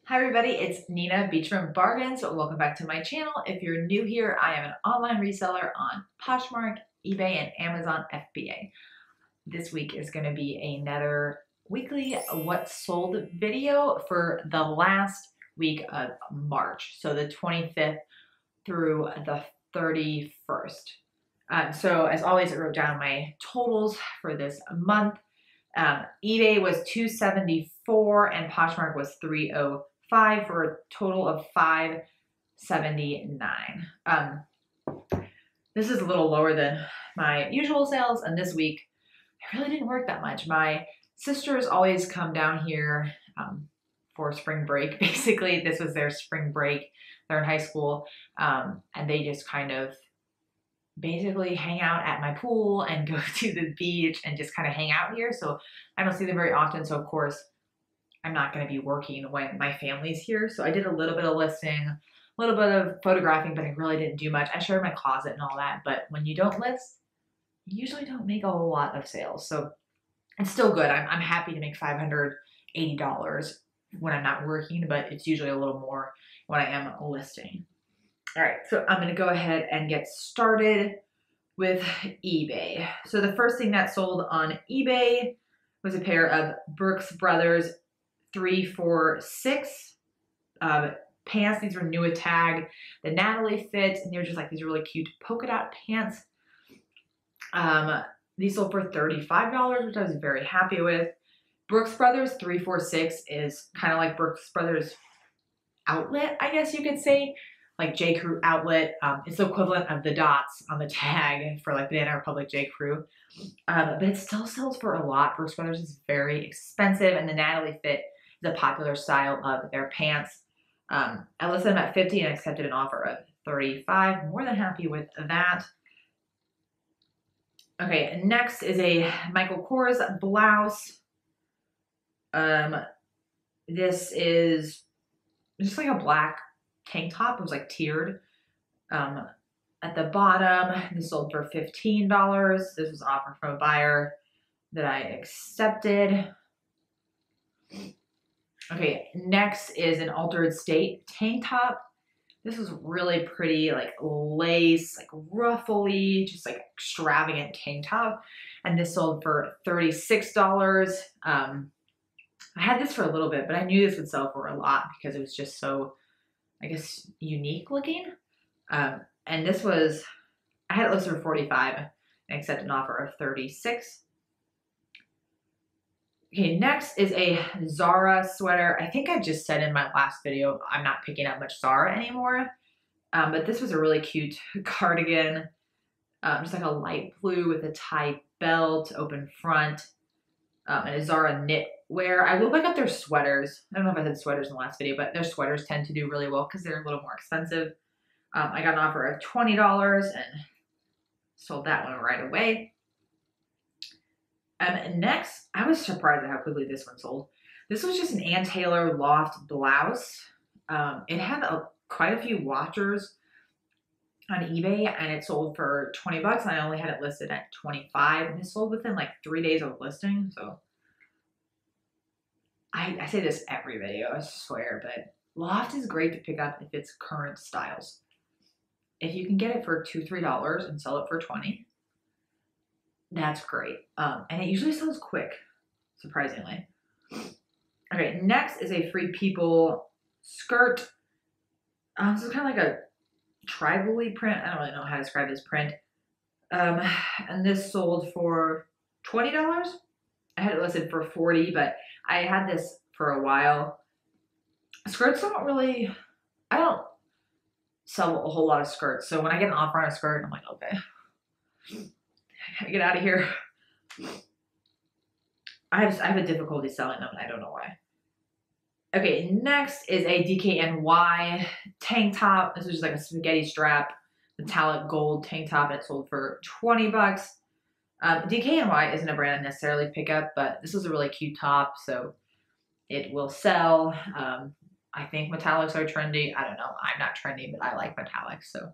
Hi everybody, it's Nina Beachfront Bargains. Welcome back to my channel. If you're new here, I am an online reseller on Poshmark, eBay, and Amazon FBA. This week is going to be another weekly what sold video for the last week of March. So the 25th through the 31st. So as always, I wrote down my totals for this month. eBay was $274 and Poshmark was $305 for a total of $579. This is a little lower than my usual sales, and this week I really didn't work that much. My sisters always come down here for spring break. Basically, this was their spring break. They're in high school, and they just kind of basically hang out at my pool and go to the beach and just kind of hang out here. So I don't see them very often. So of course, I'm not going to be working when my family's here. So I did a little bit of listing, a little bit of photographing, but I really didn't do much. I showed my closet and all that. But when you don't list, you usually don't make a whole lot of sales. So it's still good. I'm happy to make $580 when I'm not working, but it's usually a little more when I am listing. All right, so I'm gonna go ahead and get started with eBay. So the first thing that sold on eBay was a pair of Brooks Brothers 346 pants. These were new at tag. The Natalie fit, and they were just like these really cute polka dot pants. These sold for $35, which I was very happy with. Brooks Brothers 346 is kind of like Brooks Brothers outlet, I guess you could say. Like J. Crew outlet. It's the equivalent of the dots on the tag for like Banana Republic J. Crew. But it still sells for a lot. Brooks Brothers is very expensive, and the Natalie fit is a popular style of their pants. I listed them at $50 and accepted an offer of $35. More than happy with that. Okay, next is a Michael Kors blouse. This is just like a black tank top. It was like tiered. At the bottom, this sold for $15. This was an offer from a buyer that I accepted. Okay, next is an Altered State tank top. This was really pretty, like lace, like ruffly, just like extravagant tank top. And this sold for $36. I had this for a little bit, but I knew this would sell for a lot because it was just so, I guess, unique looking. And this was, I had it listed for $45 and accepted an offer of $36. Okay, next is a Zara sweater. I think I just said in my last video, I'm not picking up much Zara anymore. But this was a really cute cardigan. Just like a light blue with a tie belt, open front, and a Zara knit wear. I will pick up their sweaters. I don't know if I said sweaters in the last video, but their sweaters tend to do really well because they're a little more expensive. I got an offer of $20 and sold that one right away. Next, I was surprised at how quickly this one sold. This was just an Ann Taylor loft blouse. It had quite a few watchers on eBay, and it sold for $20, and I only had it listed at $25, and it sold within like 3 days of listing. So I say this every video, I swear, but loft is great to pick up if it's current styles. If you can get it for $2, $3 and sell it for $20, that's great. And it usually sells quick, surprisingly. Okay, next is a Free People skirt. This is kind of like a tribal-y print. I don't really know how to describe this print. And this sold for $20. I had it listed for $40, but I had this for a while. Skirts don't really, I don't sell a whole lot of skirts. So when I get an offer on a skirt, I'm like, okay, I gotta get out of here. I have a difficulty selling them, and I don't know why. Okay, next is a DKNY tank top. This is just like a spaghetti strap, metallic gold tank top, and it sold for $20. DKNY isn't a brand I necessarily pick up, but this is a really cute top, so it will sell. I think metallics are trendy. I don't know. I'm not trendy, but I like metallics, so.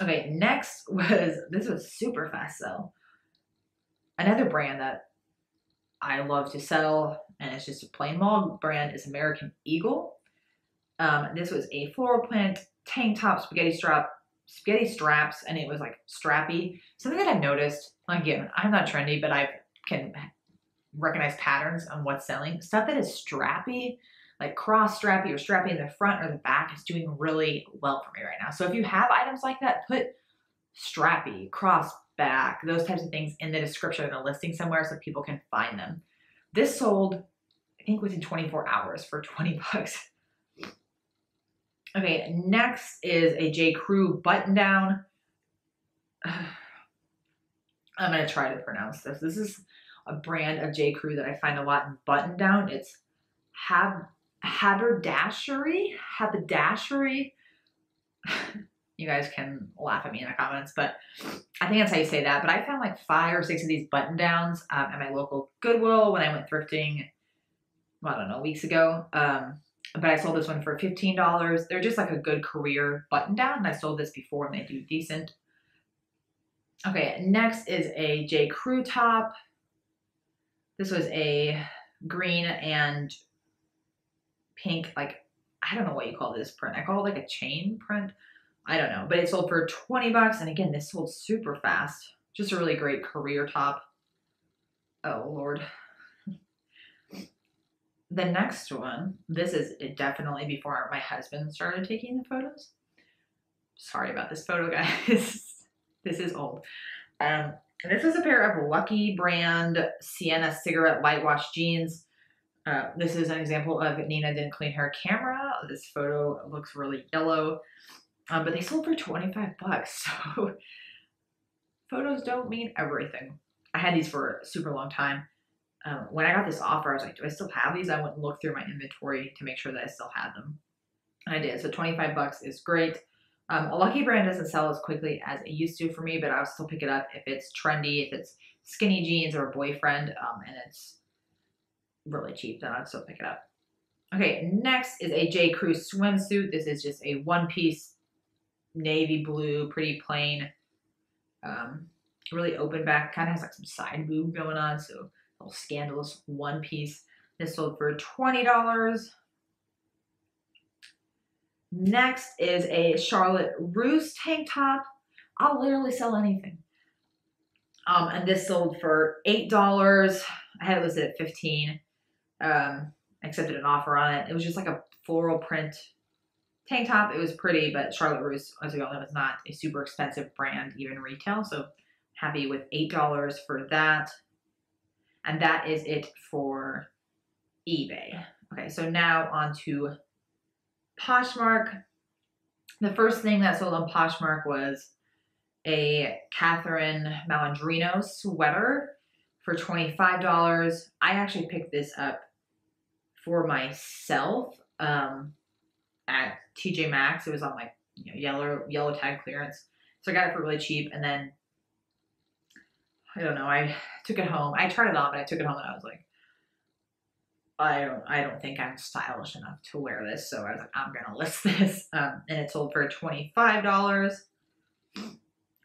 Okay, next was, this was super fast sell. Another brand that I love to sell, and it's just a plain mall brand, is American Eagle. This was a floral print tank top, spaghetti straps, and it was like strappy. Something that I've noticed, again, I'm not trendy, but I can recognize patterns on what's selling. Stuff that is strappy, like cross strappy or strappy in the front or the back, is doing really well for me right now. So if you have items like that, put strappy, cross back, those types of things in the description of the listing somewhere so people can find them. This sold, I think, within 24 hours for 20 bucks. Okay, next is a J. Crew button down. I'm gonna try to pronounce this. This is a brand of J. Crew that I find a lot in button down. It's haberdashery. You guys can laugh at me in the comments, but I think that's how you say that. But I found like 5 or 6 of these button downs at my local Goodwill when I went thrifting, well, I don't know, weeks ago. But I sold this one for $15. They're just like a good career button down, and I sold this before and they do decent. Okay, next is a J. Crew top. This was a green and pink, like, I don't know what you call this print. I call it like a chain print. I don't know, but it sold for 20 bucks. And again, this sold super fast. Just a really great career top. Oh, Lord. The next one, this is definitely before my husband started taking the photos. Sorry about this photo, guys. This is old. This is a pair of Lucky brand Sienna cigarette light wash jeans. This is an example of Nina didn't clean her camera. This photo looks really yellow, but they sold for 25 bucks. So photos don't mean everything. I had these for a super long time. When I got this offer, I was like, do I still have these? I went and looked through my inventory to make sure that I still had them. And I did. So 25 bucks is great. A Lucky brand doesn't sell as quickly as it used to for me, but I'll still pick it up if it's trendy, if it's skinny jeans or a boyfriend, and it's really cheap, then I'd still pick it up. Okay, next is a J. Crew swimsuit. This is just a one-piece navy blue, pretty plain, really open back, kind of has like some side boob going on, so a little scandalous one piece. This sold for $20. Next is a Charlotte Russe tank top. I'll literally sell anything. And this sold for $8. I had it listed at $15. I accepted an offer on it. It was just like a floral print tank top. It was pretty, but Charlotte Russe, as we all know, is not a super expensive brand, even retail. So happy with $8 for that. And that is it for eBay. Okay, so now on to Poshmark. The first thing that sold on Poshmark was a Catherine Malandrino sweater for $25. I actually picked this up for myself at TJ Maxx. It was on like yellow tag clearance. So I got it for really cheap, and then I don't know, I took it home. I tried it on, but I took it home and I was like, I don't think I'm stylish enough to wear this. So I was like, I'm gonna list this. And it sold for $25.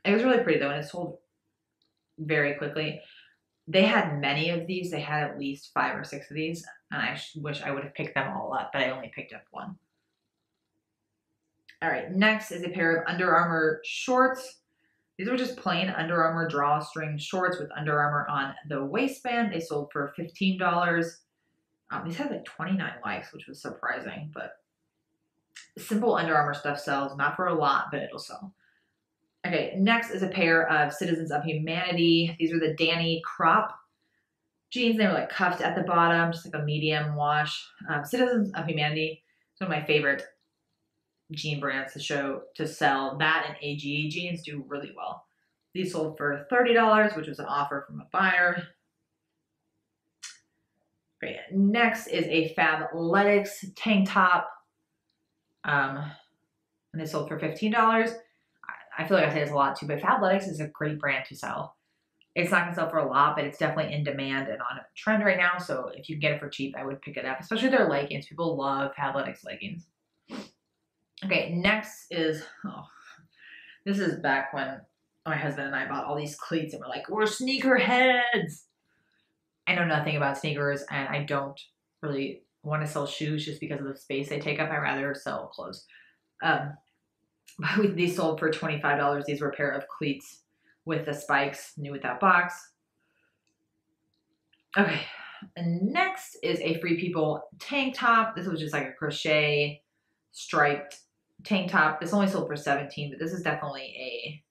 It was really pretty though, and it sold very quickly. They had many of these. They had at least 5 or 6 of these, and I wish I would have picked them all up, but I only picked up one. All right, next is a pair of Under Armour shorts. These were just plain Under Armour drawstring shorts with Under Armour on the waistband. They sold for $15. These had like 29 likes, which was surprising, but simple Under Armour stuff sells, not for a lot, but it'll sell. Okay, next is a pair of Citizens of Humanity. These are the Danny Crop jeans. They were like cuffed at the bottom, just like a medium wash. Citizens of Humanity is one of my favorite jean brands to sell. That and AG jeans do really well. These sold for $30, which was an offer from a buyer. Great. Next is a Fabletics tank top. And they sold for $15. I feel like I say this a lot too, but Fabletics is a great brand to sell. It's not going to sell for a lot, but it's definitely in demand and on a trend right now. So if you can get it for cheap, I would pick it up, especially their leggings. People love Fabletics leggings. Okay, next is, this is back when my husband and I bought all these cleats and we're like, we're sneakerheads. I know nothing about sneakers, and I don't really want to sell shoes just because of the space they take up. I'd rather sell clothes. Um, these sold for $25. These were a pair of cleats with the spikes, new with that box. Okay, and next is a Free People tank top. This was just like a crochet striped tank top. This only sold for $17, but this is definitely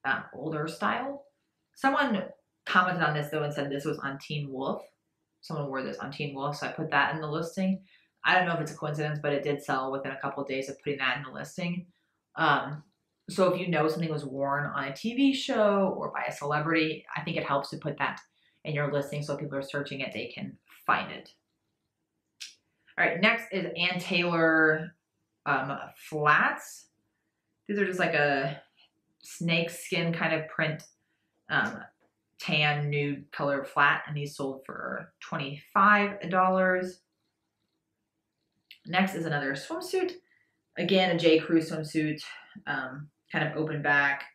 a older style. Someone commented on this though and said this was on Teen Wolf. Someone wore this on Teen Wolf, so I put that in the listing. I don't know if it's a coincidence, but it did sell within a couple of days of putting that in the listing. So if you know something was worn on a TV show or by a celebrity, I think it helps to put that in your listing so people are searching it, they can find it. All right, next is Ann Taylor flats. These are just like a snake skin kind of print, tan nude color flat, and these sold for $25. Next is another swimsuit. Again, a J. Crew swimsuit, kind of open back,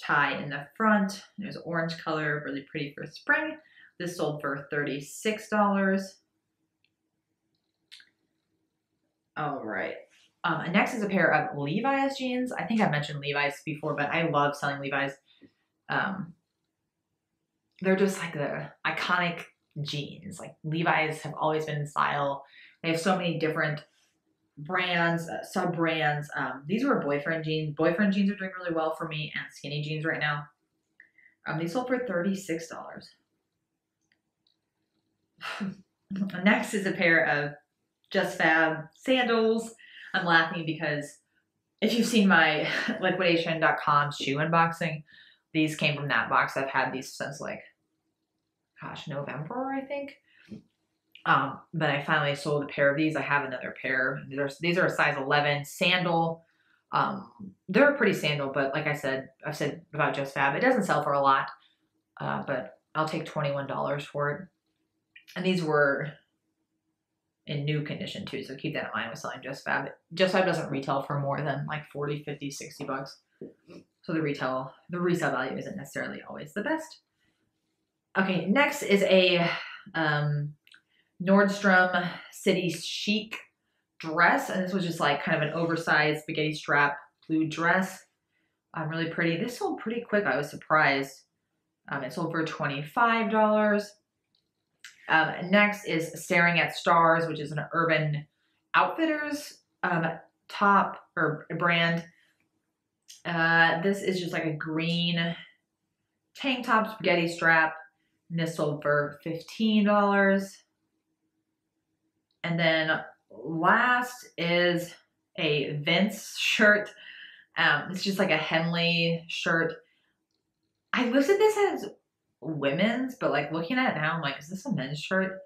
tie in the front. There's orange color, really pretty for spring. This sold for $36. All right. Next is a pair of Levi's jeans. I think I've mentioned Levi's before, but I love selling Levi's. They're just like the iconic jeans. Like Levi's have always been in style. They have so many different brands, sub-brands. These were boyfriend jeans. Boyfriend jeans are doing really well for me, and skinny jeans right now. These sold for $36. Next is a pair of Just Fab sandals. I'm laughing because if you've seen my liquidation.com shoe unboxing, these came from that box. I've had these since like, gosh, November, I think. But I finally sold a pair of these. I have another pair. These are a size 11 sandal. They're a pretty sandal, but like I've said about Just Fab, it doesn't sell for a lot, but I'll take $21 for it. And these were in new condition too, so keep that in mind with selling Just Fab. Just Fab doesn't retail for more than like 40, 50, 60 bucks. So the resale value isn't necessarily always the best. Okay, next is a Nordstrom City Chic dress, and this was just like kind of an oversized spaghetti strap blue dress. Really pretty. This sold pretty quick. I was surprised. It sold for $25. Next is Staring at Stars, which is an Urban Outfitters top or brand. This is just like a green tank top spaghetti strap, and this sold for $15. And then last is a Vince shirt. It's just like a Henley shirt. I listed this as women's, but like looking at it now, I'm like, is this a men's shirt?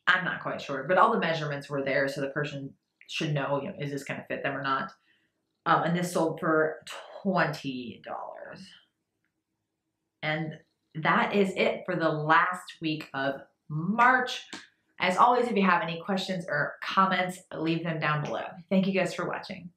I'm not quite sure, but all the measurements were there, so the person should know, you know, is this going to fit them or not? And this sold for $20. And that is it for the last week of March. As always, if you have any questions or comments, leave them down below. Thank you guys for watching.